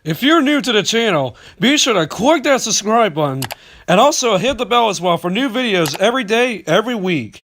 If you're new to the channel, be sure to click that subscribe button and also hit the bell as well for new videos every day, every week.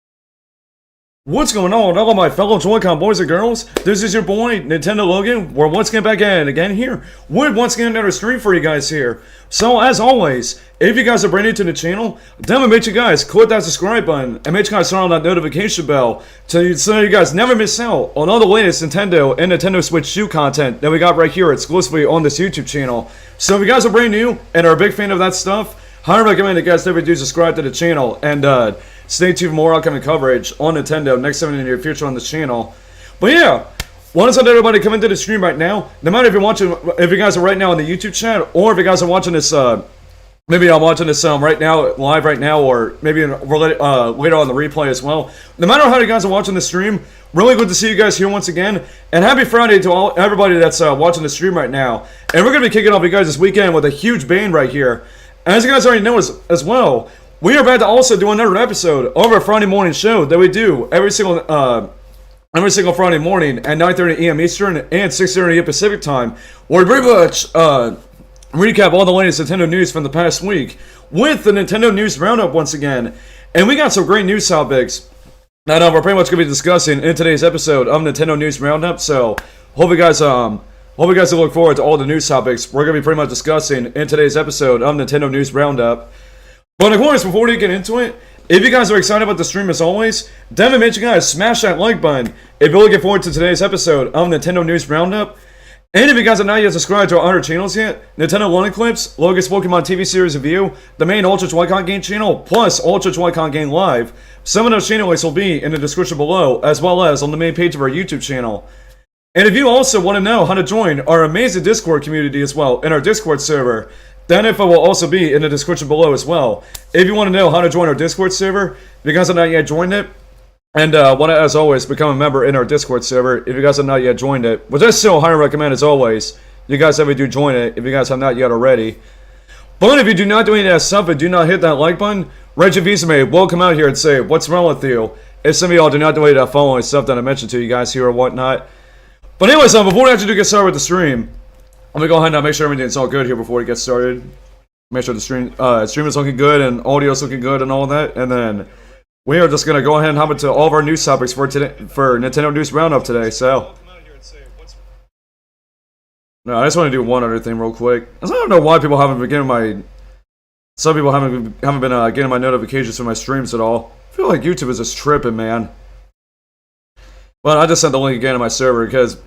What's going on, all of my fellow Joy-Con boys and girls? This is your boy, Nintendo Logan. We're once again back again here with once again another stream for you guys here. So, as always, if you guys are brand new to the channel, definitely make sure you guys click that subscribe button and make sure you guys turn on that notification bell so you guys never miss out on all the latest Nintendo and Nintendo Switch 2 content that we got right here exclusively on this YouTube channel. So, if you guys are brand new and are a big fan of that stuff, highly recommend that you guys definitely do subscribe to the channel and stay tuned for more upcoming coverage on Nintendo next time in the near future on this channel. But yeah, want to send everybody coming to the stream right now. No matter if you're watching, if you guys are right now on the YouTube chat, or if you guys are watching this, maybe I'm watching this right now, live right now, or maybe later on the replay as well. No matter how you guys are watching the stream, really good to see you guys here once again. And happy Friday to everybody that's watching the stream right now. And we're gonna be kicking off you guys this weekend with a huge bang right here. As you guys already know as well, we are about to also do another episode of our Friday morning show that we do every single Friday morning at 9:30 AM Eastern and 6:30 AM Pacific time, where we pretty much recap all the latest Nintendo news from the past week with the Nintendo News Roundup once again. And we got some great news topics that we're pretty much going to be discussing in today's episode of Nintendo News Roundup. So hope you guys will look forward to all the news topics we're going to be pretty much discussing in today's episode of Nintendo News Roundup. But of course, before we get into it, if you guys are excited about the stream as always, definitely make sure you guys smash that like button if you're looking forward to today's episode of Nintendo News Roundup. And if you guys are not yet subscribed to our other channels yet, Nintendo Learning Clips, Logan's Pokemon TV Series Review, the main Ultra Joy-Con Game channel, plus Ultra Joy-Con Game Live. Some of those channel links will be in the description below, as well as on the main page of our YouTube channel. And if you also want to know how to join our amazing Discord community as well, in our Discord server, that info will also be in the description below as well. If you want to know how to join our Discord server, if you guys have not yet joined it, and want to, as always, become a member in our Discord server, if you guys have not yet joined it, which I still highly recommend as always, you guys definitely do join it if you guys have not yet already. But if you do not do any of that stuff and do not hit that like button, Reggie Vizame will come out here and say, what's wrong with you? If some of y'all do not do any of that following stuff that I mentioned to you guys here or whatnot. But anyways, before we actually do get started with the stream, I'm going to go ahead and make sure everything's all good here before we get started. Make sure the stream is looking good and audio is looking good and all that. And then we are just going to go ahead and hop into all of our news topics for today, for Nintendo News Roundup today. So, no, I just want to do one other thing real quick. I don't know why people haven't been getting my... Some people haven't been getting my notifications for my streams at all. I feel like YouTube is just tripping, man. Well, I just sent the link again to my server because...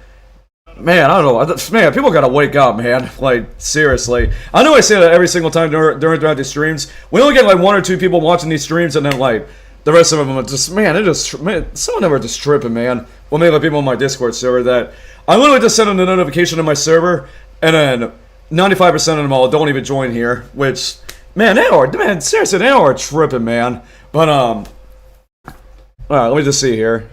Man, I don't know. Man, people gotta wake up, man. Like, seriously. I know I say that every single time throughout these streams. We only get like one or two people watching these streams, and then like the rest of them are just, man, some of them are just tripping, man. Well, maybe like people on my Discord server that I literally just send them the notification to my server, and then 95% of them all don't even join here. Which, man, seriously, they are tripping, man. But alright, let me just see here.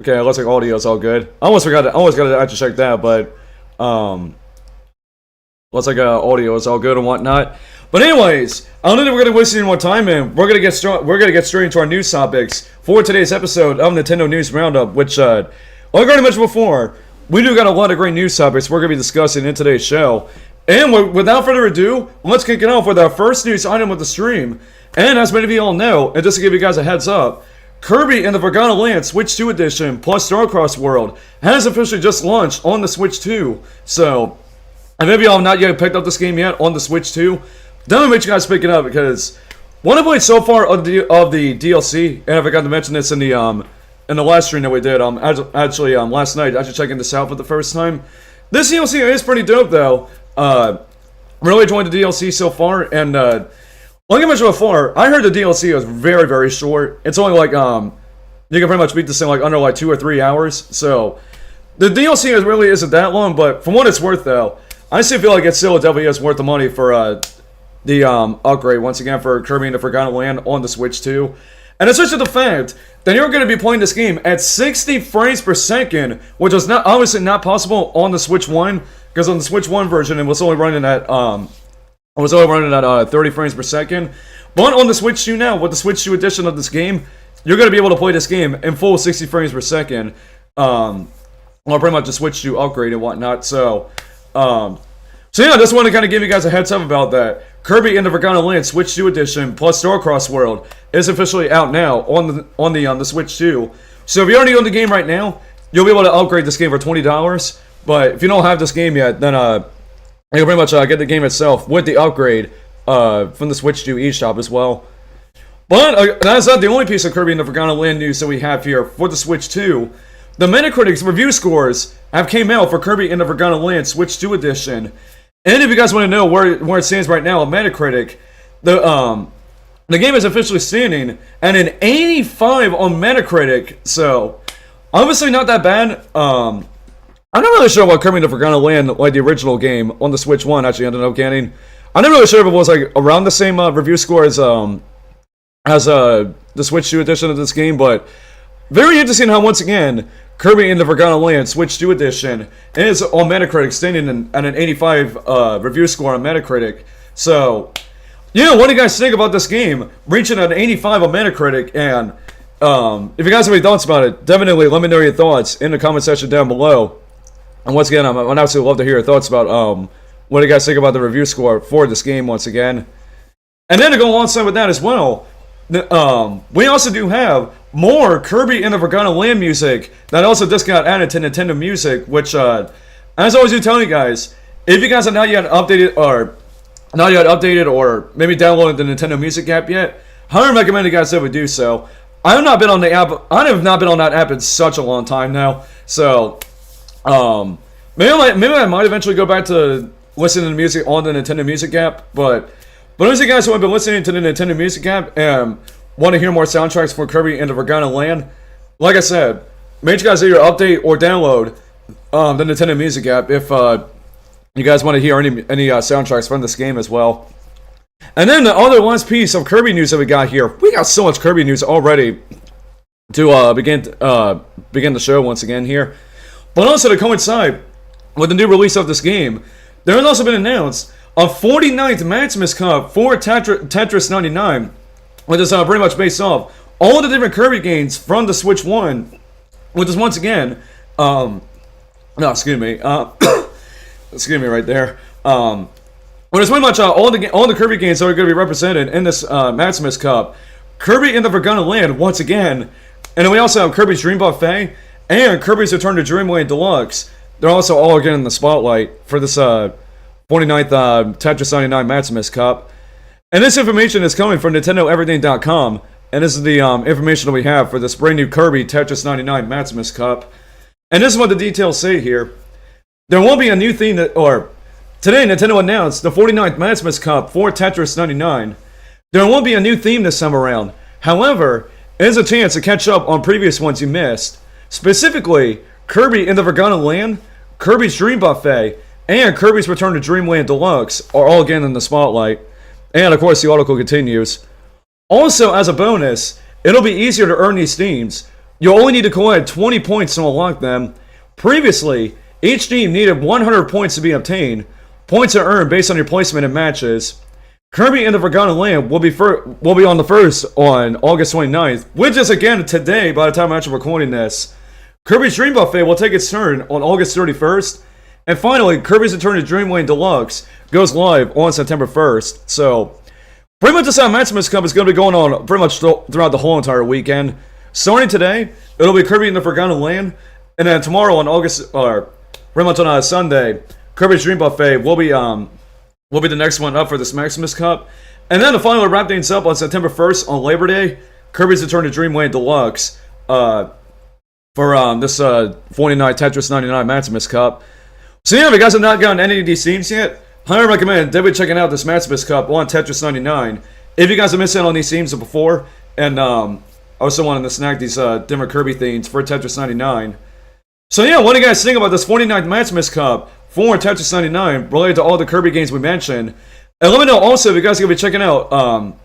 Okay, it looks like audio's all good. I almost got to actually check that, but looks like audio is all good and whatnot. But anyways, I don't think we're gonna waste any more time, and we're gonna get straight into our news topics for today's episode of Nintendo News Roundup. Which, like I already mentioned before, we do got a lot of great news topics we're gonna be discussing in today's show. And without further ado, let's kick it off with our first news item of the stream. And as many of you all know, and just to give you guys a heads up, Kirby and the Forgotten Land Switch 2 Edition plus Starcross World has officially just launched on the Switch 2. So, if any of y'all have not yet picked up this game yet on the Switch 2, definitely make sure you guys pick it up because what I've played so far of the DLC, and I forgot to mention this in the last stream that we did, last night, actually checking this out for the first time. This DLC is pretty dope though. Really enjoyed the DLC so far, and like I mentioned before, I heard the DLC was very, very short. It's only like, you can pretty much beat this thing like under like 2 or 3 hours. So, the DLC really isn't that long, but for what it's worth though, I still feel like it still definitely is worth the money for the upgrade, once again, for Kirby and the Forgotten Land on the Switch 2. And especially the fact that you're going to be playing this game at 60 frames per second, which was obviously not possible on the Switch 1, because on the Switch 1 version it was only running at 30 frames per second. But on the Switch 2 now, with the Switch 2 edition of this game, you're going to be able to play this game in full 60 frames per second. or pretty much a Switch 2 upgrade and whatnot. So yeah, I just want to kind of give you guys a heads up about that. Kirby and the Forgotten Land Switch 2 Edition plus Starcross World is officially out now on the Switch 2. So if you already own the game right now, you'll be able to upgrade this game for $20. But if you don't have this game yet, then you'll pretty much get the game itself with the upgrade from the Switch 2 eShop as well. But that's not the only piece of Kirby and the Forgotten Land news that we have here for the Switch 2. The Metacritic's review scores have came out for Kirby and the Forgotten Land Switch 2 Edition. And if you guys want to know where it stands right now on Metacritic, the game is officially standing at an 85 on Metacritic. So obviously not that bad. I'm not really sure what Kirby and the Forgotten Land, like the original game on the Switch 1, actually ended up getting. I'm not really sure if it was like around the same review score as the Switch 2 edition of this game, but very interesting how once again Kirby and the Forgotten Land Switch 2 edition is on Metacritic, standing at an 85 review score on Metacritic. So yeah, what do you guys think about this game reaching an 85 on Metacritic? And if you guys have any thoughts about it, definitely let me know your thoughts in the comment section down below. And once again, I'd absolutely love to hear your thoughts about what do you guys think about the review score for this game once again. And then to go alongside with that as well, we also do have more Kirby and the Forgotten Land music that also just got added to Nintendo Music, which, as I always do tell you guys, if you guys have not yet updated or maybe downloaded the Nintendo Music app yet, I highly recommend you guys that we do so. I have not been on the app. I have not been on that app in such a long time now. So, maybe I might eventually go back to listening to music on the Nintendo Music app. But those of you guys who have been listening to the Nintendo Music app and want to hear more soundtracks for Kirby and the Forgotten Land, like I said, make sure you guys either update or download the Nintendo Music app if you guys want to hear any soundtracks from this game as well. And then the other last piece of Kirby news that we got here, we got so much Kirby news already to begin the show once again here. But also to coincide with the new release of this game, there has also been announced a 49th Maximus Cup for Tetris 99, which is pretty much based off all the different Kirby games from the Switch 1, which is once again, excuse me right there, but it's pretty much all the Kirby games that are going to be represented in this Maximus Cup. Kirby and the Forgotten Land once again, and then we also have Kirby's Dream Buffet and Kirby's Return to Dreamland Deluxe. They're also all again in the spotlight for this 49th Tetris 99 Maximus Cup. And this information is coming from NintendoEverything.com, and this is the information that we have for this brand new Kirby Tetris 99 Maximus Cup. And this is what the details say here. There won't be a new theme today Nintendo announced the 49th Maximus Cup for Tetris 99. There won't be a new theme this time around. However, it is a chance to catch up on previous ones you missed. Specifically, Kirby and the Forgotten Land, Kirby's Dream Buffet, and Kirby's Return to Dreamland Deluxe are all again in the spotlight. And of course, the article continues. Also, as a bonus, it'll be easier to earn these themes. You'll only need to collect 20 points to unlock them. Previously, each team needed 100 points to be obtained. Points are earned based on your placement in matches. Kirby and the Forgotten Land will be on the first on August 29th, which is again today by the time I'm actually recording this. Kirby's Dream Buffet will take its turn on August 31st. And finally, Kirby's Return to Dreamland Deluxe goes live on September 1st. So, pretty much this Maximus Cup is going to be going on pretty much throughout the whole entire weekend. Starting today, it'll be Kirby and the Forgotten Land. And then tomorrow on pretty much on Sunday, Kirby's Dream Buffet will be the next one up for this Maximus Cup. And then to finally wrap things up on September 1st on Labor Day, Kirby's Return to Dreamland Deluxe for this 49 Tetris 99 Maximus Cup. So yeah, if you guys have not gotten any of these themes yet, I recommend definitely checking out this Maximus Cup on Tetris 99. If you guys have missed out on these themes before, and also wanted to snag these different Kirby themes for Tetris 99. So yeah, what do you guys think about this 49th Maximus Cup for Tetris 99 related to all the Kirby games we mentioned? And let me know also if you guys are going to be checking out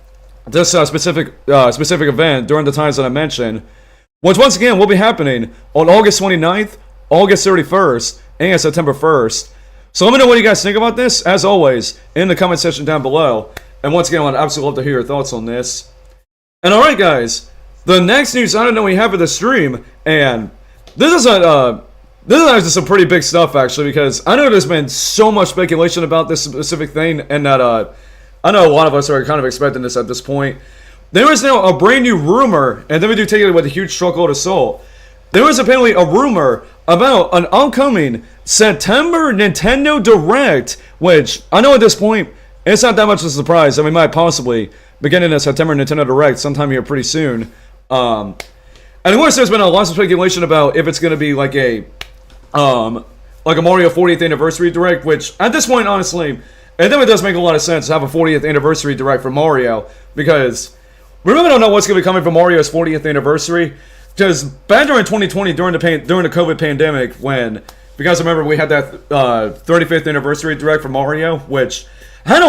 this specific event during the times that I mentioned, which once again will be happening on August 29th, August 31st, and September 1st. So let me know what you guys think about this, as always, in the comment section down below. And once again, I would absolutely love to hear your thoughts on this. And alright guys, the next news item that we have for the stream, and this is This is actually some pretty big stuff, actually, because I know there's been so much speculation about this specific thing, and that I know a lot of us are kind of expecting this at this point. There is now a brand new rumor, and then we do take it with a huge truckload of salt. There is apparently a rumor about an upcoming September Nintendo Direct, which I know at this point, it's not that much of a surprise. I mean, might possibly beginning a September Nintendo Direct sometime here pretty soon. And of course, there's been a lot of speculation about if it's going to be like a Mario 40th Anniversary Direct, which at this point, honestly, it definitely does make a lot of sense to have a 40th Anniversary Direct for Mario, because we really don't know what's going to be coming for Mario's 40th Anniversary. Because back during 2020, during the COVID pandemic, when, because remember we had that 35th Anniversary Direct for Mario, which had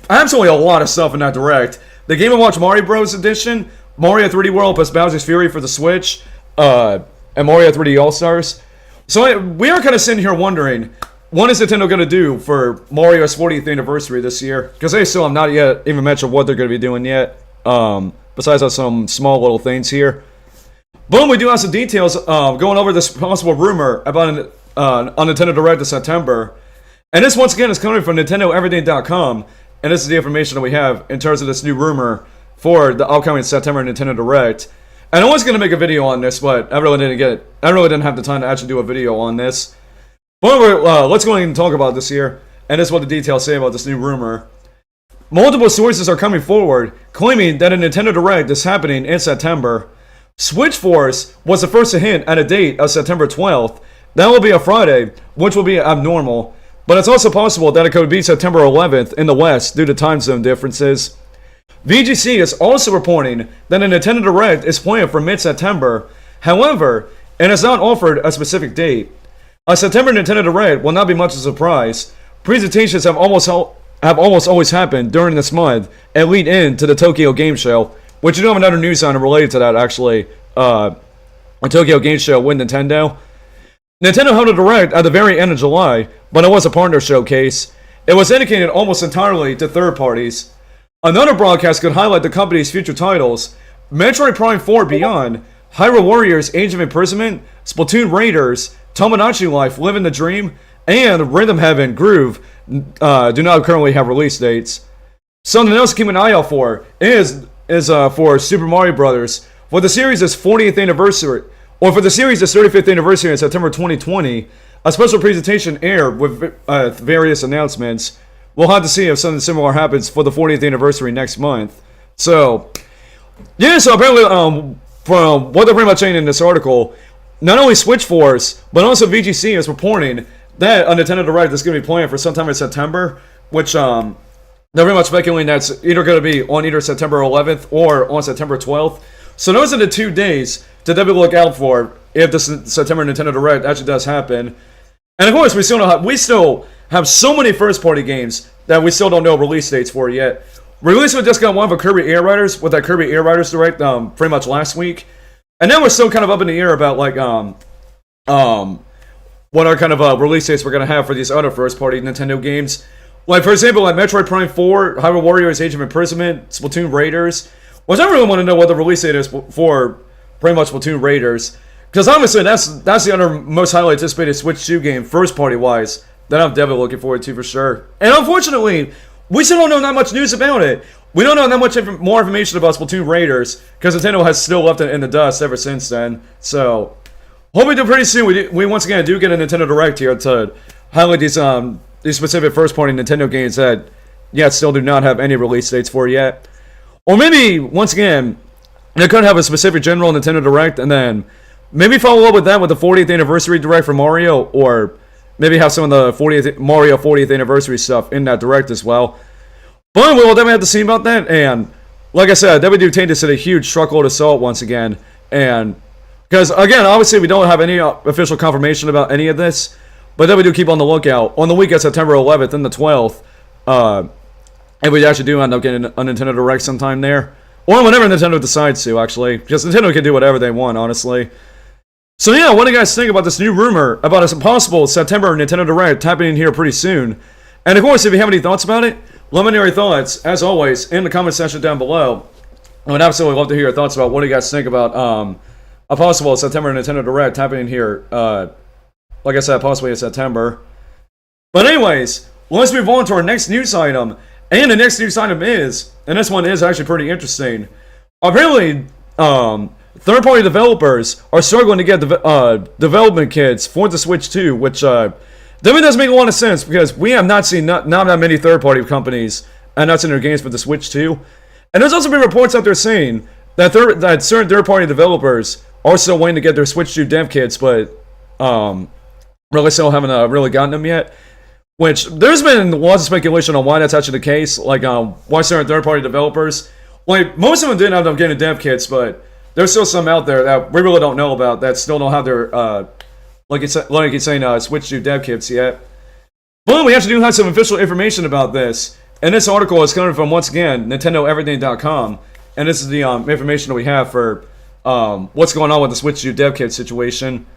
absolutely a lot of stuff in that Direct. The Game & Watch Mario Bros. Edition, Mario 3D World plus Bowser's Fury for the Switch, and Mario 3D All-Stars. So we are kind of sitting here wondering, what is Nintendo going to do for Mario's 40th anniversary this year? Because they still have not yet even mentioned what they're going to be doing yet, besides some small little things here. But we do have some details going over this possible rumor about a Nintendo Direct in September. And this, once again, is coming from NintendoEverything.com, and this is the information that we have in terms of this new rumor for the upcoming September Nintendo Direct. And I was going to make a video on this, but I really didn't have the time to actually do a video on this. But let's go ahead and talk about this here, and this is what the details say about this new rumor. Multiple sources are coming forward, claiming that a Nintendo Direct is happening in September. Switch Force was the first to hint at a date of September 12th. That will be a Friday, which will be abnormal. But it's also possible that it could be September 11th in the West due to time zone differences. VGC is also reporting that a Nintendo Direct is planned for mid-September. However, it has not offered a specific date. A September Nintendo Direct will not be much of a surprise. Presentations have almost always happened during this month and lead into the Tokyo Game Show, which you do have another news item related to that, actually. A Tokyo Game Show with Nintendo. Nintendo held a Direct at the very end of July, but it was a partner showcase. It was dedicated almost entirely to third parties. Another broadcast could highlight the company's future titles: Metroid Prime 4 Beyond, Hyrule Warriors Age of Imprisonment, Splatoon Raiders, Tomodachi Life Living the Dream, and Rhythm Heaven Groove do not currently have release dates. Something else to keep an eye out for is for Super Mario Bros. For the series' 40th anniversary, or for the series' 35th anniversary in September 2020, a special presentation aired with various announcements. We'll have to see if something similar happens for the 40th anniversary next month. So, yeah, so apparently, from what they're pretty much saying in this article, not only Switch Force, but also VGC is reporting that a Nintendo Direct is going to be planned for sometime in September, which, they're very much speculating that's either going to be on either September 11th or on September 12th. So those are the 2 days to definitely look out for if the September Nintendo Direct actually does happen. And of course, we still have so many first-party games that we still don't know release dates for yet. We recently just got one for Kirby Air Riders with that Kirby Air Riders Direct pretty much last week. And then we're still kind of up in the air about like what our kind of release dates we're going to have for these other first-party Nintendo games. Like, for example, like Metroid Prime 4, Hyrule Warriors Age of Imprisonment, Splatoon Raiders. Which I really want to know what the release date is for pretty much Splatoon Raiders. Because honestly, that's the other most highly anticipated Switch 2 game, first-party wise, that I'm definitely looking forward to for sure. And unfortunately, we still don't know that much news about it. We don't know that much more information about Splatoon Raiders, because Nintendo has still left it in the dust ever since then. So, hopefully pretty soon we once again do get a Nintendo Direct here to highlight these specific first-party Nintendo games that, still do not have any release dates for yet. Or maybe, once again, they could have a specific general Nintendo Direct, and then maybe follow up with that with the 40th Anniversary Direct for Mario, or maybe have some of the Mario 40th Anniversary stuff in that Direct as well. But we'll definitely have to see about that, and like I said, that would do take this at a huge truckload of salt once again, and because, again, obviously we don't have any official confirmation about any of this, but then we do keep on the lookout. On the week of September 11th and the 12th, and we actually do end up getting a Nintendo Direct sometime there. Or whenever Nintendo decides to, actually. Because Nintendo can do whatever they want, honestly. So yeah, what do you guys think about this new rumor about a possible September Nintendo Direct happening here pretty soon? And of course, if you have any thoughts about it, let me know your thoughts, as always, in the comment section down below. I would absolutely love to hear your thoughts about what do you guys think about a possible September Nintendo Direct happening here like I said, possibly in September. But anyways, let's move on to our next news item. And the next news item is, and this one is actually pretty interesting. Apparently, third-party developers are struggling to get development kits for the Switch 2, which definitely doesn't make a lot of sense because we have not seen not that many third-party companies announcing their games for the Switch 2. And there's also been reports out there saying that certain third-party developers are still waiting to get their Switch 2 dev kits, but really still haven't really gotten them yet. Which, there's been lots of speculation on why that's actually the case, like why certain third-party developers, like most of them didn't end up getting dev kits, but there's still some out there that we really don't know about that still don't have their, like it's saying, Switch 2 dev kits yet. But we actually do have some official information about this, and this article is coming from, once again, NintendoEverything.com, and this is the information that we have for what's going on with the Switch 2 dev kit situation.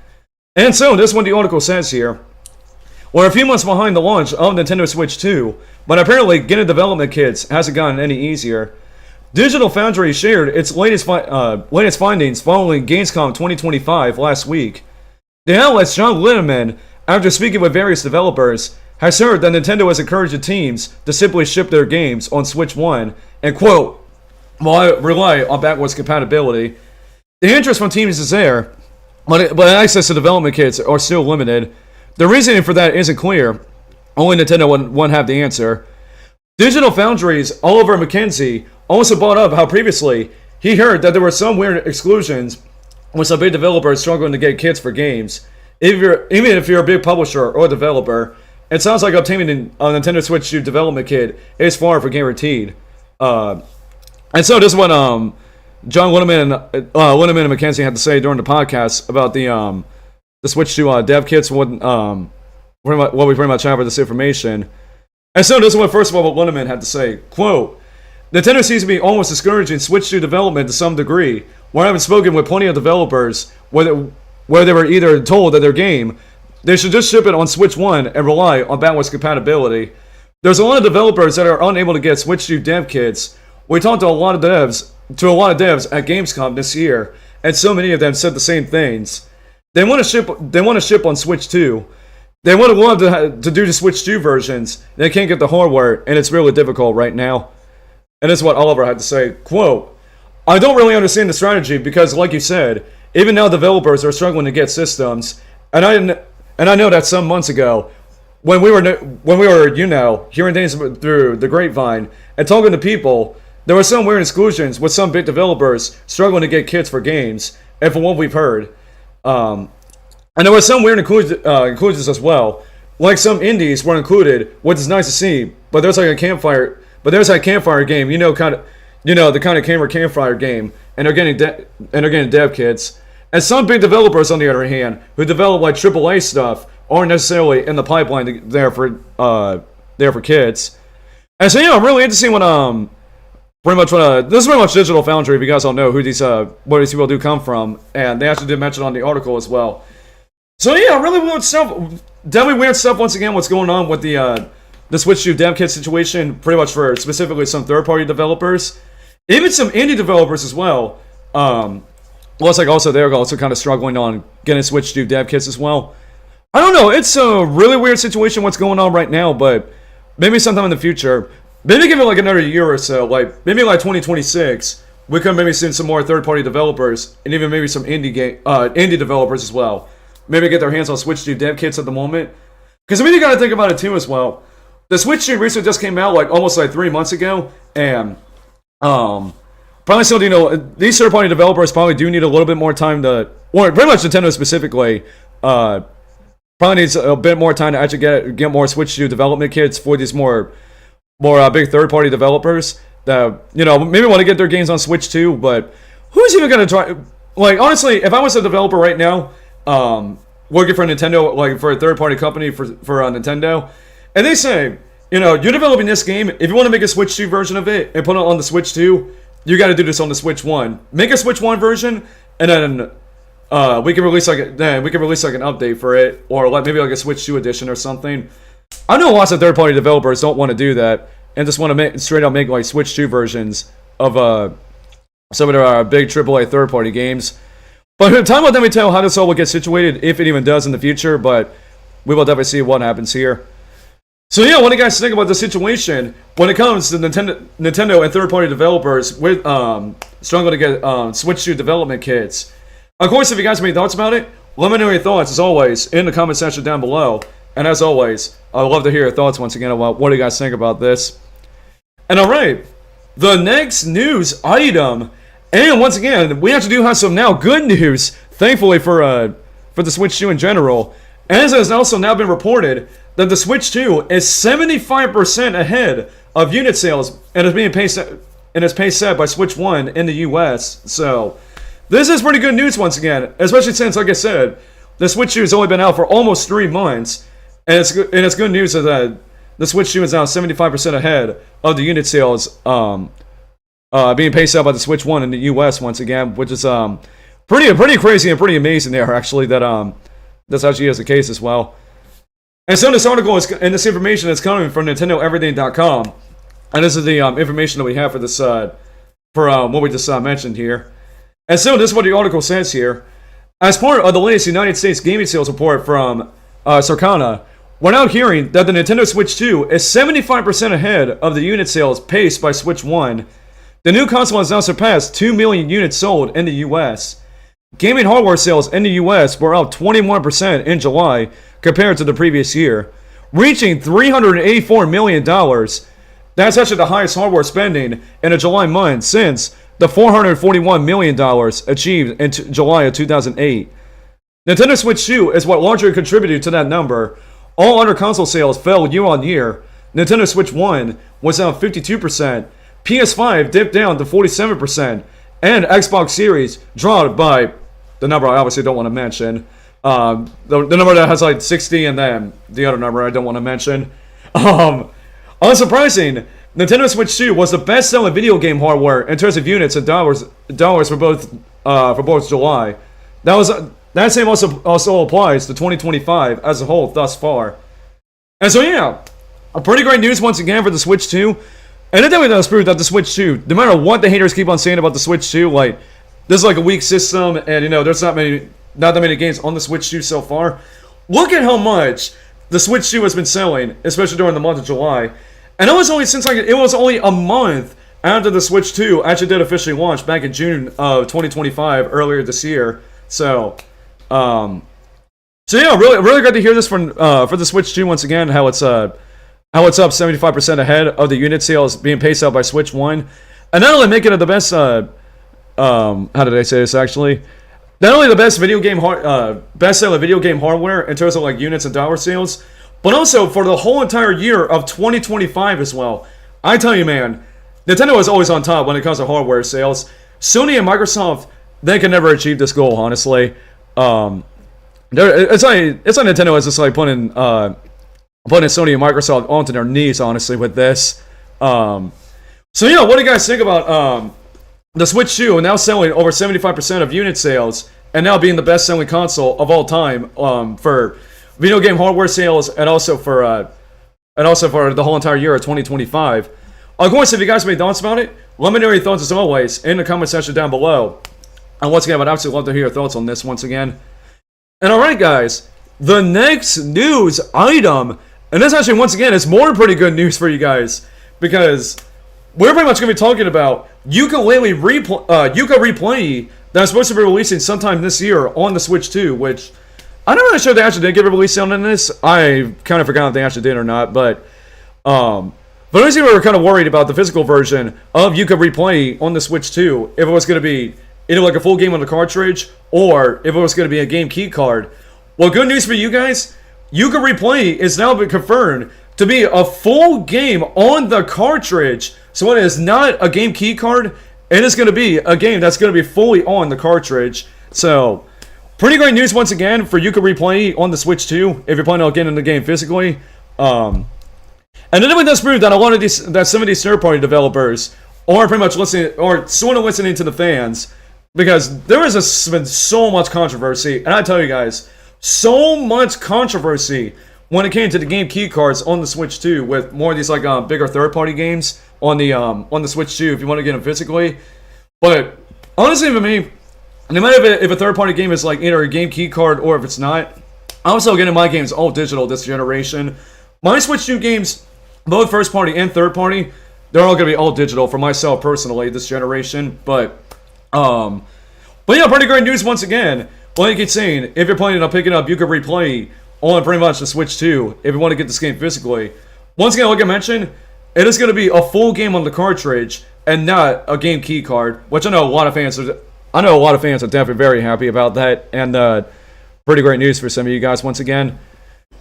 And so, this is what the article says here. We're a few months behind the launch of Nintendo Switch 2, but apparently getting development kits hasn't gotten any easier. Digital Foundry shared its latest findings following Gamescom 2025 last week. The outlet's John Linneman, after speaking with various developers, has heard that Nintendo has encouraged the teams to simply ship their games on Switch 1 and, quote, rely on backwards compatibility. The interest from teams is there, but access to development kits are still limited. The reasoning for that isn't clear. Only Nintendo won't have the answer. Digital Foundry's Oliver McKenzie also brought up how previously he heard that there were some weird exclusions with some big developers struggling to get kits for games. Even if you're a big publisher or developer, it sounds like obtaining a Nintendo Switch 2 development kit is far from guaranteed. And so this is what John Linneman and McKenzie had to say during the podcast about the Switch 2 dev kits, what we pretty much have for this information. And so this is what, first of all, what Linneman had to say. Quote, Nintendo seems to be almost discouraging Switch 2 development to some degree. Where I've spoken with plenty of developers where they were either told that their game, they should just ship it on Switch 1 and rely on backwards compatibility. There's a lot of developers that are unable to get Switch 2 dev kits. We talked to a lot of devs at Gamescom this year, and so many of them said the same things. They want to ship on Switch 2. They would have loved to do the Switch 2 versions. They can't get the hardware, and it's really difficult right now. And this is what Oliver had to say. Quote, I don't really understand the strategy because, like you said, even now developers are struggling to get systems. And I know that some months ago, when we were hearing things through the grapevine and talking to people, there were some weird exclusions with some big developers struggling to get kits for games. And from what we've heard, and there were some weird inclusions as well. Like some indies were included, which is nice to see. But there's like a campfire. But there's that campfire game, the kind of campfire game, and they're getting dev kits. And some big developers, on the other hand, who develop like AAA stuff, aren't necessarily in the pipeline there for kids. And so I'm really interested in this is pretty much Digital Foundry. If you guys don't know who where these people do come from, and they actually did mention on the article as well. So really weird stuff. Definitely weird stuff once again. What's going on with the Switch 2 dev kit situation, pretty much for specifically some third-party developers, even some indie developers as well. Looks like also they're also kind of struggling on getting Switch 2 dev kits as well. I don't know. It's a really weird situation what's going on right now, but maybe sometime in the future, maybe give it like another year or so, like maybe like 2026, we could maybe see some more third-party developers and even maybe some indie developers as well. Maybe get their hands on Switch 2 dev kits at the moment. Because you got to think about it too as well. The Switch 2 recently just came out like almost like 3 months ago, and probably still, these third-party developers probably do need a little bit more time to, or pretty much Nintendo specifically, probably needs a bit more time to actually get more Switch 2 development kits for these more big third-party developers that maybe want to get their games on Switch 2. But who's even gonna try? Like honestly, if I was a developer right now, working for Nintendo, like for a third-party company for Nintendo. And they say, you're developing this game. If you want to make a Switch 2 version of it and put it on the Switch 2, you got to do this on the Switch 1. Make a Switch 1 version, and then we can release like an update for it, or maybe like a Switch 2 edition or something. I know lots of third-party developers don't want to do that and just want to straight up make like Switch 2 versions of some of their big AAA third-party games. But time will definitely tell how this all will get situated, if it even does in the future, but we will definitely see what happens here. So yeah, what do you guys think about the situation when it comes to Nintendo and third-party developers with struggling to get Switch 2 development kits? Of course, if you guys have any thoughts about it, let me know your thoughts, as always, in the comment section down below. And as always, I'd love to hear your thoughts once again about what do you guys think about this. And alright, the next news item, and once again, we actually do have some now good news, thankfully for the Switch 2 in general. As has also now been reported that the Switch 2 is 75% ahead of unit sales and is being paced set by Switch 1 in the US. So this is pretty good news once again, especially since, like I said, the Switch 2 has only been out for almost 3 months, and it's good news that the Switch 2 is now 75% ahead of the unit sales being paced out by the Switch 1 in the US once again, which is pretty crazy and pretty amazing there, actually, that this actually is the case as well. And so this article and this information is coming from NintendoEverything.com, and this is the information that we have for this for what we just mentioned here. And so this is what the article says here. As part of the latest United States gaming sales report from Circana, we're now hearing that the Nintendo Switch 2 is 75% ahead of the unit sales paced by Switch 1. The new console has now surpassed 2 million units sold in the US. Gaming hardware sales in the US were up 21% in July compared to the previous year, reaching $384 million. That's actually the highest hardware spending in a July month since the $441 million achieved in July of 2008. Nintendo Switch 2 is what largely contributed to that number. All other console sales fell year on year. Nintendo Switch 1 was down 52%, PS5 dipped down to 47%, and Xbox Series dropped by the number I obviously don't want to mention. The number that has like 60 and then the other number I don't want to mention. Unsurprising, Nintendo Switch 2 was the best-selling video game hardware in terms of units and dollars for both July. That same also applies to 2025 as a whole thus far. And so yeah, a pretty great news once again for the Switch 2. And it definitely does prove that the Switch 2, no matter what the haters keep on saying about the Switch 2, like, this is like a weak system, and you know, there's not that many games on the Switch 2 so far. Look at how much the Switch 2 has been selling, especially during the month of July. And it was only a month after the Switch 2 actually did officially launch back in June of 2025, earlier this year. So yeah, really good to hear this for the Switch 2 once again, how it's up 75% ahead of the unit sales being paced out by Switch 1. And not only making it the best, how did I say this actually? Not only the best best-selling video game hardware in terms of like units and dollar sales, but also for the whole entire year of 2025 as well. I tell you, man, Nintendo is always on top when it comes to hardware sales. Sony and Microsoft, they can never achieve this goal, honestly. It's like Nintendo is just like putting Sony and Microsoft onto their knees, honestly, with this. So yeah, what do you guys think about the Switch 2 now selling over 75% of unit sales and now being the best-selling console of all time for video game hardware sales and also for the whole entire year of 2025? Of course, if you guys have any thoughts about it, let me know your thoughts as always in the comment section down below. And once again, I'd absolutely love to hear your thoughts on this once again. And alright guys, the next news item, and this actually once again is more pretty good news for you guys, because we're pretty much going to be talking about Yuka Replay that's supposed to be releasing sometime this year on the Switch 2, which I'm not really sure they actually did give a release on this. I kind of forgot if they actually did or not, but honestly, we were kind of worried about the physical version of Yuka Replay on the Switch 2, if it was going to be either like a full game on the cartridge, or if it was going to be a game key card. Well, good news for you guys, Yuka Replay is now been confirmed to be a full game on the cartridge. So it is not a game key card, it is going to be a game that's going to be fully on the cartridge. So, pretty great news once again for Yuka Replay on the Switch 2, if you're planning on getting the game physically. And it really does prove that some of these third-party developers are pretty much listening, or sort of listening to the fans, because there has been so much controversy, and I tell you guys, so much controversy when it came to the game key cards on the Switch 2, with more of these like bigger third-party games on the Switch 2 if you want to get them physically. But honestly, for me, no matter if a third-party game is like either a game key card or if it's not, I'm still getting my games all digital this generation. My Switch 2 games, both first-party and third-party, they're all going to be all digital for myself personally this generation. But yeah, pretty great news once again. Like I keep saying, if you're planning on picking up, you can replay on pretty much the Switch 2 if you want to get this game physically. Once again, like I mentioned, it is going to be a full game on the cartridge and not a game key card, which I know a lot of fans are. I know a lot of fans are definitely very happy about that, and pretty great news for some of you guys once again.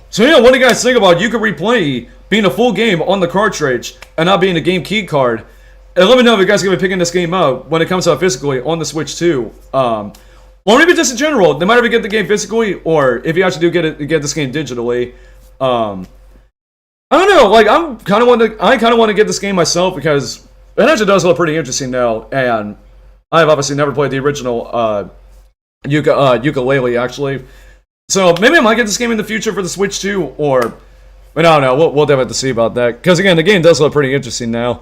So yeah, what do you guys think about you can replay being a full game on the cartridge and not being a game key card? And let me know if you guys are going to be picking this game up when it comes out physically on the Switch 2. Or maybe just in general, no matter if you get the game physically or if you actually do get this game digitally. I don't know, like I kind of want to get this game myself because it actually does look pretty interesting now, and I've obviously never played the original ukulele actually. So maybe I might get this game in the future for the Switch 2, or I don't know. We'll definitely have to see about that because again, the game does look pretty interesting now.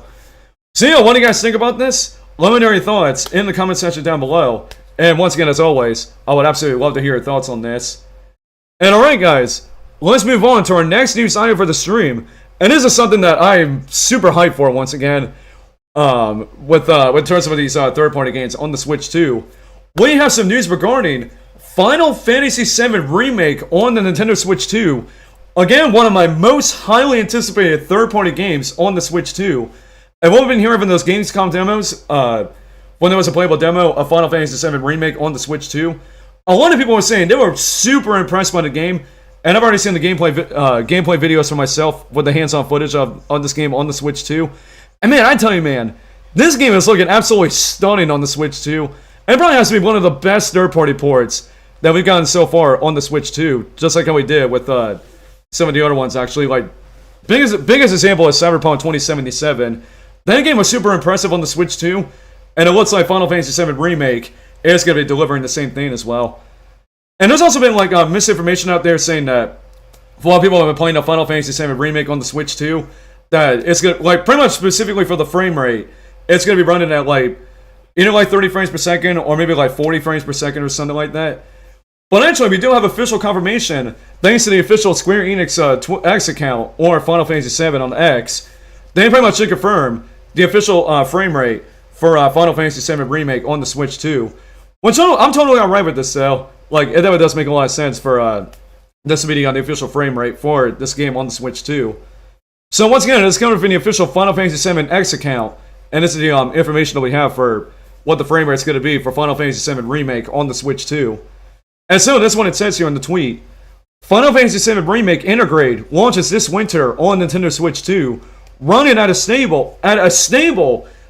So yeah, what do you guys think about this? Let me know your thoughts in the comment section down below. And once again, as always, I would absolutely love to hear your thoughts on this. And alright guys, let's move on to our next news item for the stream. And this is something that I'm super hyped for once again. With terms of these third-party games on the Switch 2. We have some news regarding Final Fantasy VII Remake on the Nintendo Switch 2. Again, one of my most highly anticipated third-party games on the Switch 2. And what we've been hearing from those Gamescom demos, when there was a playable demo of Final Fantasy VII Remake on the Switch 2, a lot of people were saying they were super impressed by the game. And I've already seen the gameplay videos for myself with the hands-on footage of this game on the Switch 2. And man, I tell you man, this game is looking absolutely stunning on the Switch 2. And it probably has to be one of the best third-party ports that we've gotten so far on the Switch 2. Just like how we did with some of the other ones actually. Like, biggest example is Cyberpunk 2077. That game was super impressive on the Switch 2. And it looks like Final Fantasy VII Remake is going to be delivering the same thing as well. And there's also been like misinformation out there saying that a lot of people have been playing the Final Fantasy VII Remake on the Switch 2, that it's gonna, like, pretty much specifically for the frame rate, it's gonna be running at like either like 30 frames per second or maybe like 40 frames per second or something like that. But actually, we do have official confirmation thanks to the official Square Enix X account or Final Fantasy VII on X. They pretty much should confirm the official frame rate for Final Fantasy VII Remake on the Switch 2. Which I'm totally alright with this though. Like, it definitely does make a lot of sense for this to be on the official frame rate for this game on the Switch 2. So once again, it's coming from the official Final Fantasy VII X account, and this is the information that we have for what the frame rate's going to be for Final Fantasy VII Remake on the Switch 2. And so this one it says here in the tweet: Final Fantasy VII Remake Intergrade launches this winter on Nintendo Switch 2, running at a stable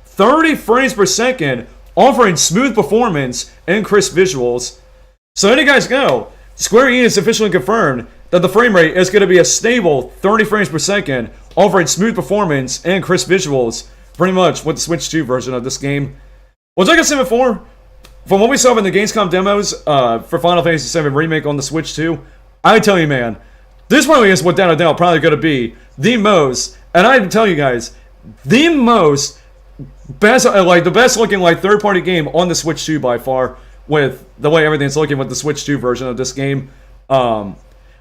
30 frames per second, offering smooth performance and crisp visuals. So there you guys go. Square Enix officially confirmed that the frame rate is going to be a stable 30 frames per second, offering smooth performance and crisp visuals, pretty much with the Switch 2 version of this game. Which, like I said before, from what we saw in the Gamescom demos for Final Fantasy VII Remake on the Switch 2, I tell you man, this probably is without a doubt probably going to be the most, and I tell you guys, the most best, like the best looking like third-party game on the Switch 2 by far, with the way everything's looking with the Switch 2 version of this game. And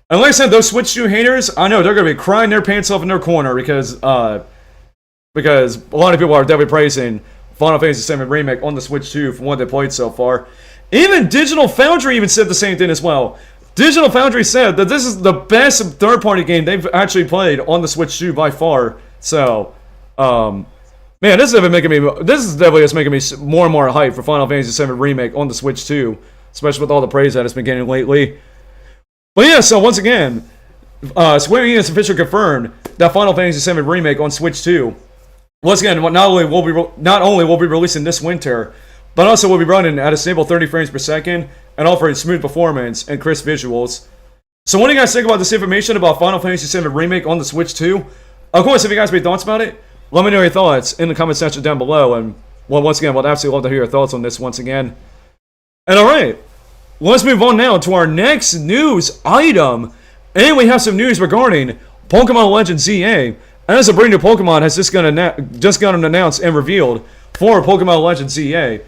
like I said, those Switch 2 haters, I know they're going to be crying their pants off in their corner because a lot of people are definitely praising Final Fantasy VII Remake on the Switch 2 from what they played so far. Even Digital Foundry even said the same thing as well. Digital Foundry said that this is the best third-party game they've actually played on the Switch 2 by far. So, man, this is definitely just making me more and more hyped for Final Fantasy VII Remake on the Switch 2, especially with all the praise that it's been getting lately. But yeah, so once again, Square Enix officially confirmed that Final Fantasy VII Remake on Switch 2, once again, not only will be releasing this winter, but also will be running at a stable 30 frames per second and offering smooth performance and crisp visuals. So what do you guys think about this information about Final Fantasy VII Remake on the Switch 2? Of course, if you guys have any thoughts about it, let me know your thoughts in the comment section down below, and well, once again, I'd absolutely love to hear your thoughts on this once again. And alright, let's move on now to our next news item, and we have some news regarding Pokemon Legends ZA, as a brand new Pokemon has just gotten announced and revealed for Pokemon Legends ZA.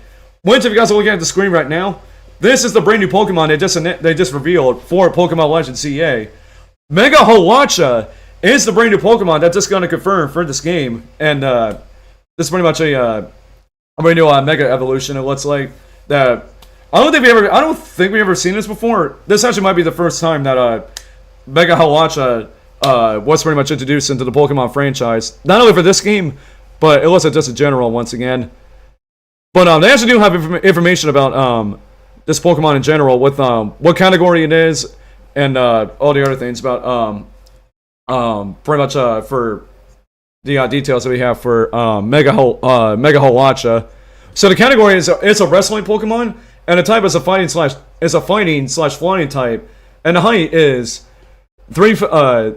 Which, if you guys are looking at the screen right now, this is the brand new Pokemon they just revealed for Pokemon Legends CA. Mega Holacha is the brand new Pokemon that's just going to confirm for this game, and this is pretty much a brand new Mega Evolution. It looks like that. I don't think we've ever seen this before. This actually might be the first time that Mega Holacha was pretty much introduced into the Pokemon franchise. Not only for this game, but it looks like just in general once again. But they actually do have information about this Pokemon in general, with what category it is, and all the other things about pretty much for the details that we have for Mega Holacha. So the category is it's a wrestling Pokemon, and the type is a fighting slash flying type, and the height is 1,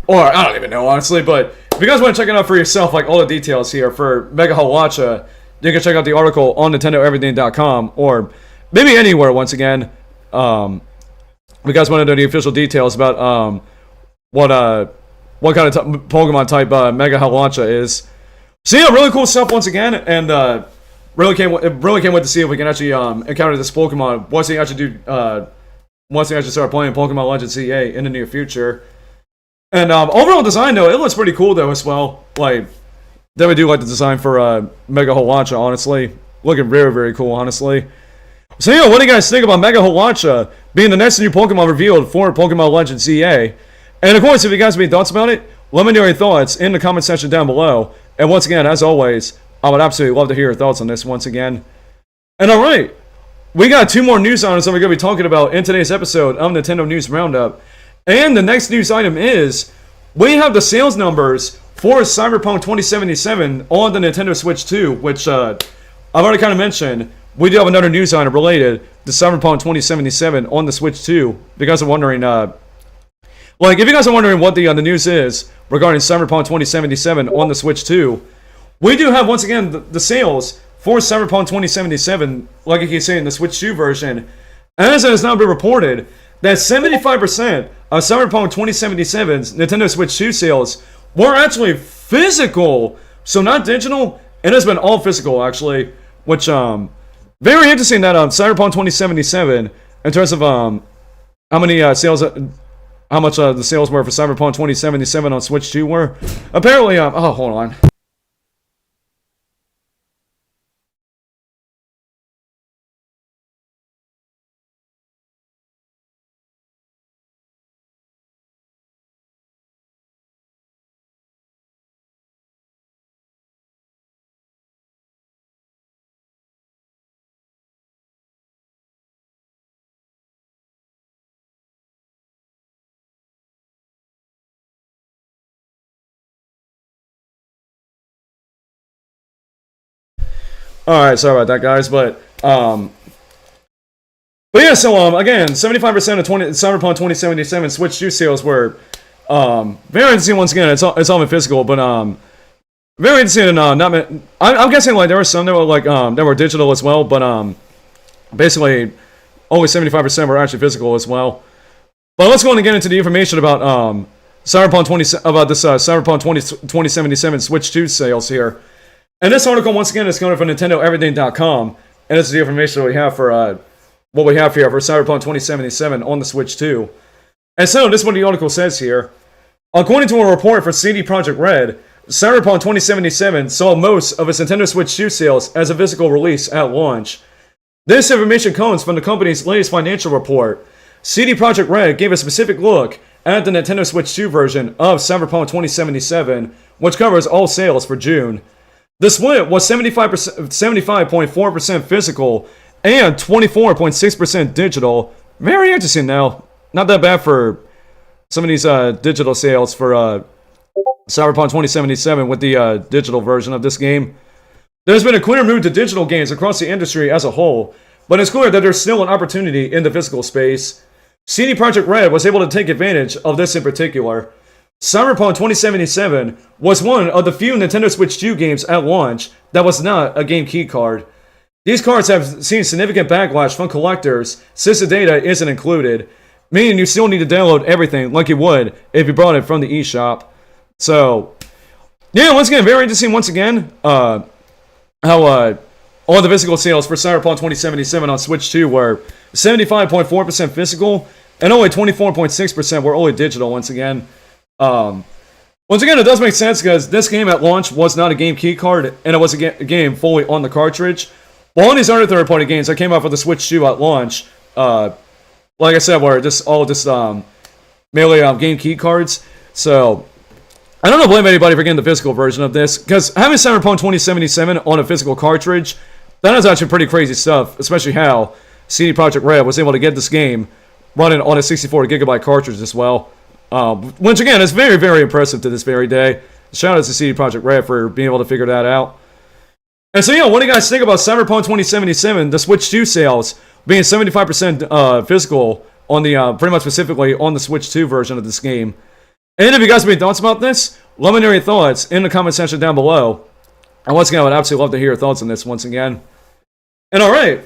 or I don't even know honestly, but if you guys want to check it out for yourself, like all the details here for Mega Holacha, you can check out the article on NintendoEverything.com, or maybe anywhere once again. If you guys want to know the official details about what kind of Pokemon type Mega Holacha is. So yeah, really cool stuff once again, and really can't wait to see if we can actually encounter this Pokemon once they actually start playing Pokemon Legends CA in the near future. And overall design though, it looks pretty cool though as well. Like, definitely do like the design for Mega Holacha, honestly. Looking very, very cool, honestly. So yeah, what do you guys think about Mega Holacha being the next new Pokemon revealed for Pokemon Legends CA? And of course, if you guys have any thoughts about it, let me know your thoughts in the comment section down below. And once again, as always, I would absolutely love to hear your thoughts on this once again. And alright, we got 2 more news items that we're going to be talking about in today's episode of Nintendo News Roundup. And the next news item is, we have the sales numbers for Cyberpunk 2077 on the Nintendo Switch 2, which I've already kind of mentioned. We do have another news item related to Cyberpunk 2077 on the Switch 2. If you guys are wondering, if you guys are wondering what the news is regarding Cyberpunk 2077 on the Switch 2, we do have, once again, the sales for Cyberpunk 2077, like I keep saying, the Switch 2 version, as it has now been reported, that 75% of Cyberpunk 2077's Nintendo Switch 2 sales were actually physical, so not digital. It has been all physical, actually, which, very interesting that Cyberpunk 2077, in terms of how many sales, how much the sales were for Cyberpunk 2077 on Switch 2 were. Apparently, oh, hold on. Alright, sorry about that, guys, but yeah, so, again, 75% of Cyberpunk 2077 Switch 2 sales were, very interesting once again. It's all in physical, but, very interesting, and, I'm guessing, like, there were some that were, like, that were digital as well, but, basically, only 75% were actually physical as well. But let's go on and get into the information about, Cyberpunk 2077 Switch 2 sales here. And this article, once again, is coming from NintendoEverything.com, and this is the information that we have for, what we have here for Cyberpunk 2077 on the Switch 2. And so, this is what the article says here. According to a report for CD Projekt Red, Cyberpunk 2077 saw most of its Nintendo Switch 2 sales as a physical release at launch. This information comes from the company's latest financial report. CD Projekt Red gave a specific look at the Nintendo Switch 2 version of Cyberpunk 2077, which covers all sales for June. The split was 75.4% physical and 24.6% digital. Very interesting now. Not that bad for some of these digital sales for Cyberpunk 2077 with the digital version of this game. There's been a clear move to digital games across the industry as a whole, but it's clear that there's still an opportunity in the physical space. CD Projekt Red was able to take advantage of this in particular. Cyberpunk 2077 was one of the few Nintendo Switch 2 games at launch that was not a game key card. These cards have seen significant backlash from collectors since the data isn't included, meaning you still need to download everything like you would if you brought it from the eShop. So, yeah, once again, very interesting once again, how all the physical sales for Cyberpunk 2077 on Switch 2 were 75.4% physical, and only 24.6% were only digital once again. Once again, it does make sense because this game at launch was not a game key card, and it was a game fully on the cartridge. While on these other third-party games that came out for the Switch 2 at launch, like I said, were just all merely game key cards. So I don't blame anybody for getting the physical version of this, because having Cyberpunk 2077 on a physical cartridge, that is actually pretty crazy stuff, especially how CD Projekt Red was able to get this game running on a 64GB cartridge as well. Once again, it's very, very impressive to this very day. Shout out to CD Projekt Red for being able to figure that out. And so, yeah, what do you guys think about Cyberpunk 2077, the Switch 2 sales being 75% physical on the, pretty much specifically on the Switch 2 version of this game? And if you guys have any thoughts about this, let me know your thoughts in the comment section down below. And once again, I would absolutely love to hear your thoughts on this once again. And alright,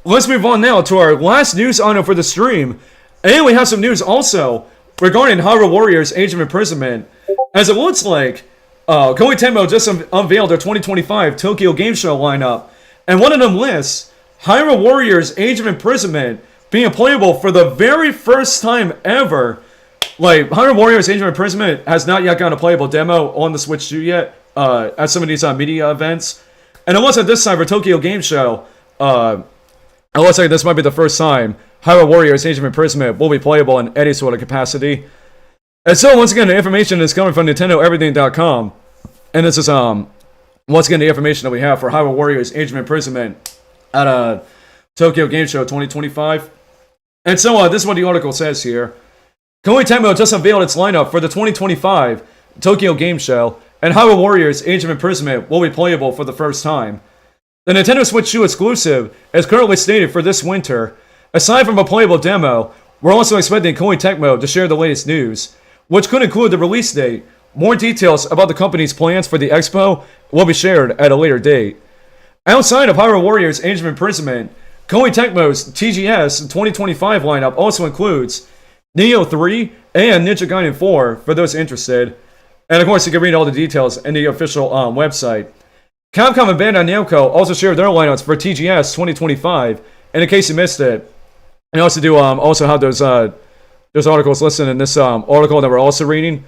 let's move on now to our last news item for the stream. And we have some news also regarding Hyrule Warriors Age of Imprisonment, as it looks like Koei Tecmo just unveiled their 2025 Tokyo Game Show lineup, and one of them lists Hyrule Warriors Age of Imprisonment being playable for the very first time ever. Like, Hyrule Warriors Age of Imprisonment has not yet gotten a playable demo on the Switch 2 yet, at some of these media events. And it looks like this time for Tokyo Game Show, it looks like this might be the first time Hyrule Warriors Age of Imprisonment will be playable in any sort of capacity. And so, once again, the information is coming from NintendoEverything.com. And this is, once again, the information that we have for Hyrule Warriors Age of Imprisonment at Tokyo Game Show 2025. And so, this is what the article says here. Koei Tecmo just unveiled its lineup for the 2025 Tokyo Game Show, and Hyrule Warriors Age of Imprisonment will be playable for the first time. The Nintendo Switch 2 exclusive is currently slated for this winter. Aside from a playable demo, we're also expecting Koei Tecmo to share the latest news, which could include the release date. More details about the company's plans for the expo will be shared at a later date. Outside of Hyrule Warriors Age of Imprisonment, Koei Tecmo's TGS 2025 lineup also includes Neo 3 and Ninja Gaiden 4 for those interested. And of course, you can read all the details in the official website. Capcom and Bandai Namco also shared their lineups for TGS 2025, and in case you missed it, and also do also have those articles listed in this article that we're also reading.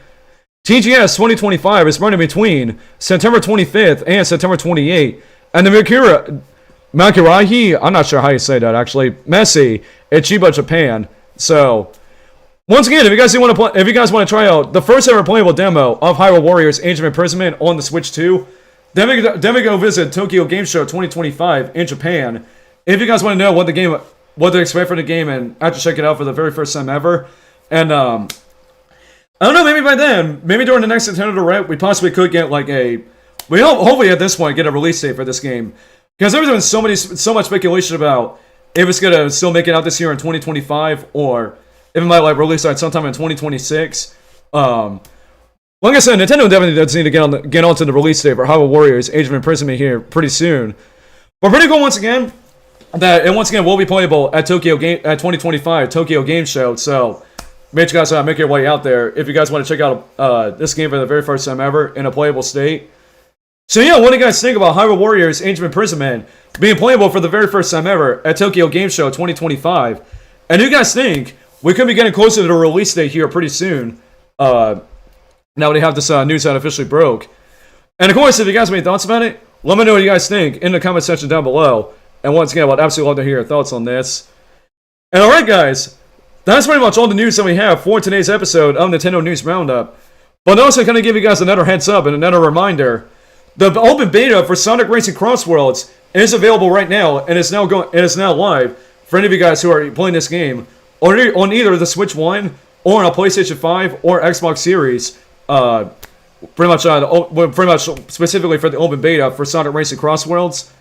TGS 2025 is running between September 25th and September 28th, and the Makurahi, I'm not sure how you say that actually, Messi in Chiba, Japan. So, once again, if you guys want to try out the first ever playable demo of Hyrule Warriors Age of Imprisonment on the Switch 2, then we go visit Tokyo Game Show 2025 in Japan. If you guys want to know what to expect from the game and actually check it out for the very first time ever, and I don't know, maybe by then, maybe during the next Nintendo Direct, we possibly could get hopefully at this point get a release date for this game, because there's been so much speculation about if it's gonna still make it out this year in 2025 or if it might release sometime in 2026. Like I said, Nintendo definitely does need to get onto the release date for Hyrule Warriors Age of Imprisonment here pretty soon. But pretty cool once again that once again will be playable at 2025 Tokyo Game Show. So make sure you guys make your way out there if you guys want to check out this game for the very first time ever in a playable state. So yeah, what do you guys think about Hyrule Warriors Age of Imprisonment being playable for the very first time ever at Tokyo Game Show 2025? And do you guys think we could be getting closer to the release date here pretty soon? Now we have this news that officially broke. And of course, if you guys have any thoughts about it, let me know what you guys think in the comment section down below. And once again, I would absolutely love to hear your thoughts on this. And alright guys, that's pretty much all the news that we have for today's episode of Nintendo News Roundup. But also kind of give you guys another heads up and another reminder. The open beta for Sonic Racing Cross Worlds is available right now, and it's now live for any of you guys who are playing this game on either the Switch 1 or on a PlayStation 5 or Xbox Series. Pretty much specifically for the open beta for Sonic Racing Cross Worlds.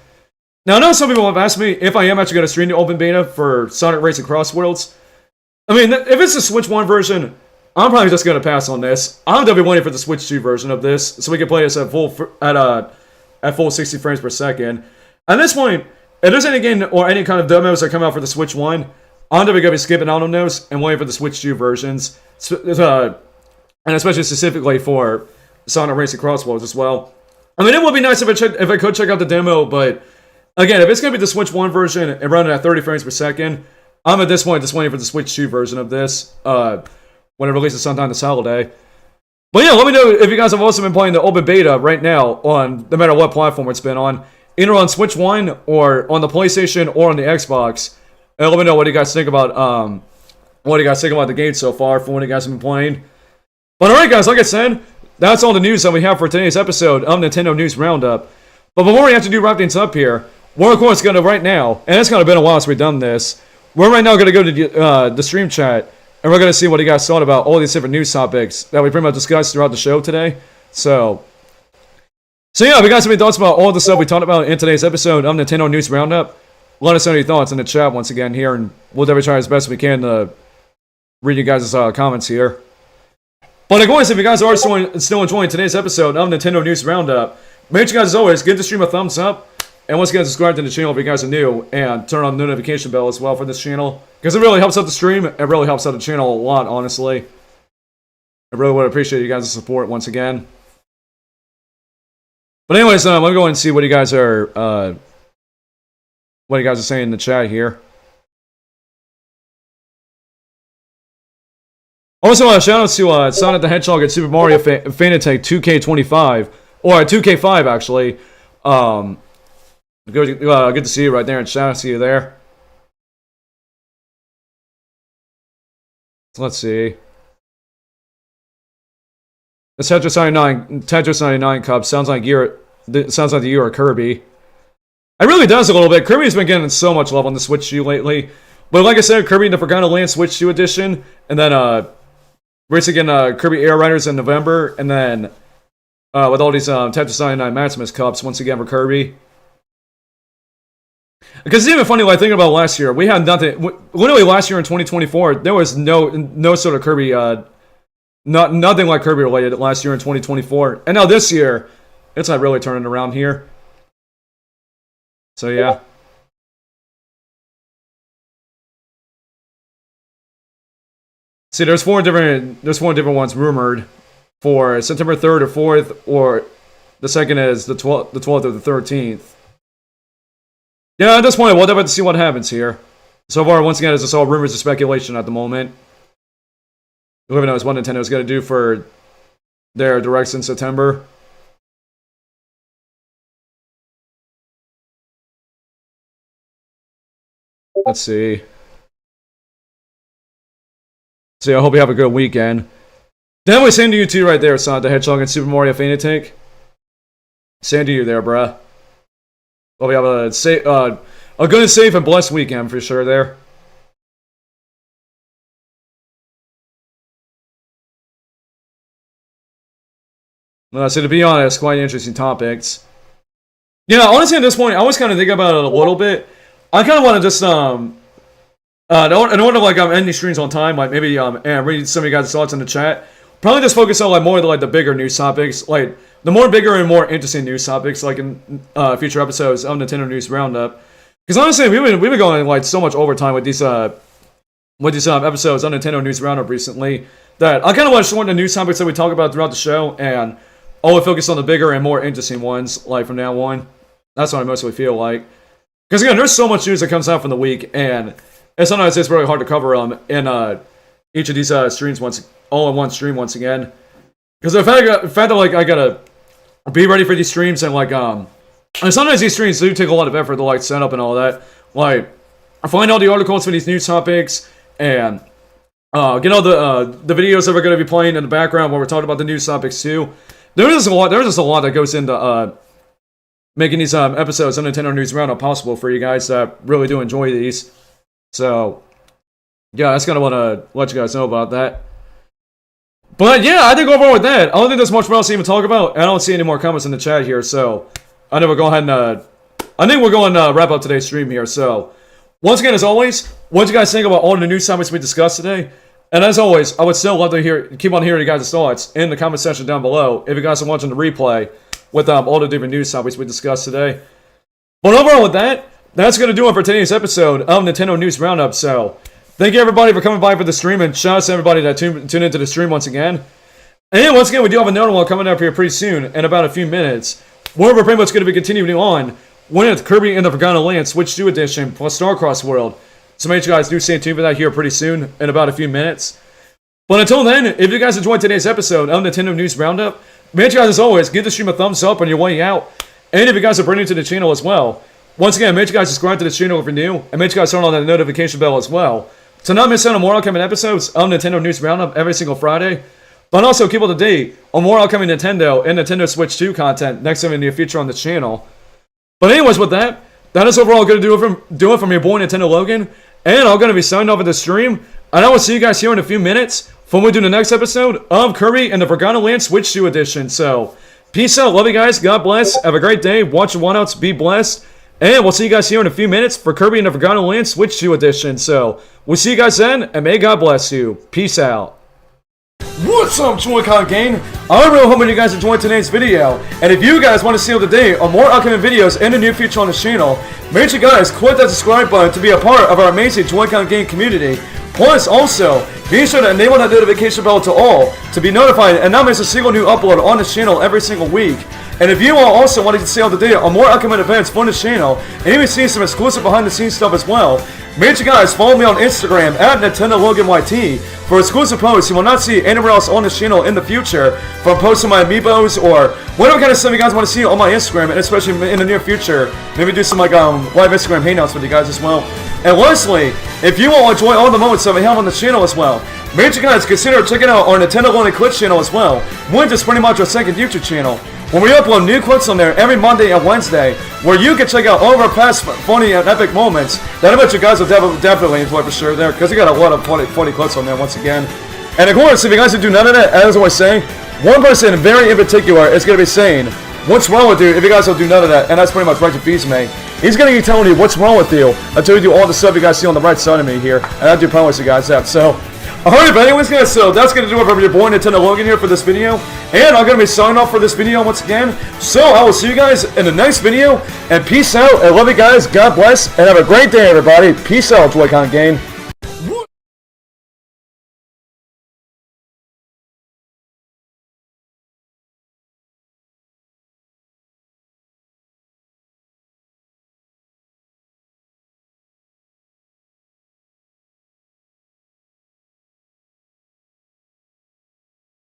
Now, I know some people have asked me if I am actually going to stream the open beta for Sonic Racing Cross Worlds. I mean, if it's the Switch 1 version, I'm probably just going to pass on this. I'm definitely waiting for the Switch 2 version of this, so we can play this at full 60 frames per second. At this point, if there's any game or any kind of demos that come out for the Switch 1, I'm definitely going to be skipping out on those and waiting for the Switch 2 versions. And especially specifically for Sonic Racing Cross Worlds as well. I mean, it would be nice if I could check out the demo, but Again, if it's going to be the Switch 1 version and running at 30 frames per second, I'm at this point just waiting for the Switch 2 version of this when it releases sometime this holiday. But yeah, let me know if you guys have also been playing the open beta right now on no matter what platform it's been on, either on Switch 1 or on the PlayStation or on the Xbox. And let me know what you guys think about the game so far from what you guys have been playing. But alright guys, like I said, that's all the news that we have for today's episode of Nintendo News Roundup. But before we have to wrap things up here, we're of course going to right now, and it's going to been a while since we've done this, we're right now going to go to the stream chat, and we're going to see what you guys thought about all these different news topics that we pretty much discussed throughout the show today. So yeah, if you guys have any thoughts about all the stuff we talked about in today's episode of Nintendo News Roundup, let us know your thoughts in the chat once again here, and we'll definitely try as best we can to read you guys' comments here. But of course, if you guys are still enjoying today's episode of Nintendo News Roundup, make sure you guys, as always, give the stream a thumbs up. And once again, subscribe to the channel if you guys are new. And turn on the notification bell as well for this channel. Because it really helps out the stream. It really helps out the channel a lot, honestly. I really would appreciate you guys' support once again. But anyways, let me go and see what you guys are saying in the chat here. Also, shout out to Sonic the Hedgehog and Super Mario Fanatec 2K25, or 2K5 actually. Good to see you right there, and shout out to you there. Let's see. The Tetris 99 Cup sounds like the year of Kirby. It really does a little bit. Kirby's been getting so much love on the Switch U lately. But like I said, Kirby and the Forgotten Land Switch U edition, and then race again Kirby Air Riders in November, and then with all these Tetris 99 Maximus Cups once again for Kirby. Because it's even funny, like thinking about last year, we had nothing. Literally last year in 2024, there was no sort of Kirby, nothing like Kirby related last year in 2024, and now this year, it's not really turning around here. So yeah. See, there's four different ones rumored for September 3rd or 4th, or the second is the 12th or the 13th. Yeah, at this point, we'll have to see what happens here. So far, once again, it's just all rumors and speculation at the moment. Whoever knows what Nintendo's going to do for their directs in September. Let's see. So I hope you have a good weekend. Definitely same to you too right there, Sonic the Hedgehog and Super Mario Fanatec. Same to you there, bruh. Hope you have a good, safe, and blessed weekend for sure there. So to be honest, quite interesting topics. Yeah, honestly at this point, I always kind of think about it a little bit. I kind of want to just, I don't want to like end these streams on time, like maybe and read some of you guys' thoughts in the chat. Probably just focus on like more of the, like the bigger news topics, like the more bigger and more interesting news topics, like in future episodes of Nintendo News Roundup. Because honestly, we've been going like so much overtime with these episodes on Nintendo News Roundup recently that I kind of want to shorten the news topics that we talk about throughout the show and only focus on the bigger and more interesting ones, like from now on. That's what I mostly feel like. Because again, there's so much news that comes out from the week, and sometimes it's really hard to cover them in each of these streams all in one stream once again. Because the fact that like I gotta be ready for these streams and like and sometimes these streams do take a lot of effort to like set up and all that. Like find all the articles for these news topics and get all the videos that we're gonna be playing in the background while we're talking about the news topics too. There's just a lot that goes into making these episodes on Nintendo News Roundup possible for you guys that really do enjoy these. So yeah, I just kind of want to let you guys know about that. But yeah, I think overall with that, I don't think there's much else to even talk about. I don't see any more comments in the chat here, so I think we'll go ahead and I think we're going to wrap up today's stream here. So once again, as always, what do you guys think about all the news topics we discussed today? And as always, I would still love to keep on hearing you guys' thoughts in the comment section down below if you guys are watching the replay with all the different news topics we discussed today. But overall with that, that's going to do it for today's episode of Nintendo News Roundup. So thank you everybody for coming by for the stream, and shout out to everybody that tuned into the stream once again. And once again, we do have another one coming up here pretty soon in about a few minutes, where we're pretty much going to be continuing on with Kirby and the Forgotten Land Switch 2 Edition plus Starcross World. So make sure you guys do stay tuned for that here pretty soon in about a few minutes. But until then, if you guys enjoyed today's episode of Nintendo News Roundup, make sure you guys, as always, give the stream a thumbs up on your way out. And if you guys are brand new to the channel as well, once again, make sure you guys subscribe to the channel if you're new, and make sure you guys turn on that notification bell as well, to not miss out on more upcoming episodes of Nintendo News Roundup every single Friday. But also keep up to date on more upcoming Nintendo and Nintendo Switch 2 content next time in the near future on the channel. But anyways, with that is overall going to do it from your boy Nintendo Logan, and I'm going to be signing off of the stream, and I will see you guys here in a few minutes when we do the next episode of Kirby and the Forgotten Land Switch 2 Edition. So, peace out, love you guys, God bless, have a great day, watch your one-outs, be blessed, and we'll see you guys here in a few minutes for Kirby and the Forgotten Land Switch 2 Edition. So, we'll see you guys then, and may God bless you. Peace out. What's up, Joy-Con gang? I'm really hoping you guys enjoyed today's video, and if you guys want to stay up to date on more upcoming videos in the near future on this channel, make sure you guys click that subscribe button to be a part of our amazing Joy-Con gang community. Plus, also, be sure to enable that notification bell to all to be notified and not miss a single new upload on this channel every single week. And if you all also wanted to stay up to date on more upcoming events for this channel, and even see some exclusive behind-the-scenes stuff as well, make sure you guys follow me on Instagram at NintendoLoganYT for exclusive posts you will not see anywhere else on this channel in the future, from posting my amiibos or whatever kind of stuff you guys want to see on my Instagram, and especially in the near future, maybe do some live Instagram hangouts with you guys as well. And lastly, if you all enjoy all the moments that we have on the channel as well, make sure you guys consider checking out our Nintendo Lonely Clips channel as well, which is pretty much our second YouTube channel, when we upload new clips on there every Monday and Wednesday, where you can check out all of our past funny and epic moments that I bet you guys will definitely enjoy for sure there, because we got a lot of funny clips on there once again. And of course, if you guys do none of that, as I always say, one person very in particular is going to be saying, what's wrong with you if you guys don't do none of that? And that's pretty much right to Beast Me. He's going to be telling you what's wrong with you until you do all the stuff you guys see on the right side of me here. And I do promise you guys that. So, alright, but anyways guys, so that's going to do it from your boy Nintendo Logan here for this video. And I'm going to be signing off for this video once again. So, I will see you guys in the next video. And peace out. I love you guys. God bless. And have a great day, everybody. Peace out, Joy-Con gang.